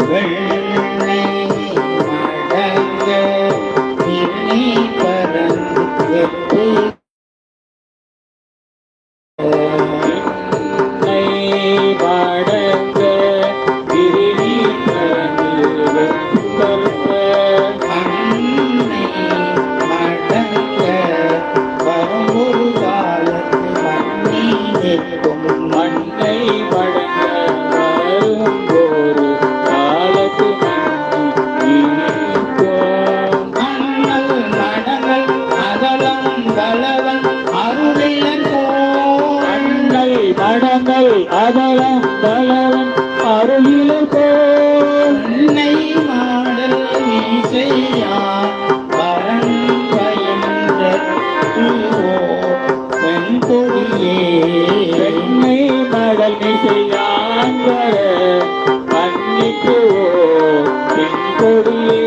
வெள்ளை மடங்க திண்ணை பறந்து மடங்க விரிவி பறந்து அன்னை மடங்க வரும்பொரு காலத்து மண்ணை நிற்கும் மண்ணை மடங்க வரும்போரு காலத்து அண்ணல் மடங்கள் அகலம் கலவன் அருளிலன் அண்ணல் மடங்கள் அதலம் பலவன் அருகில அன்னை மாடல் மீசையான் பரன் பயந்த வெண்கொடியே பெண்ணை மடல் மிசையான் வர கண்ணிக்கு பெண் கொடியே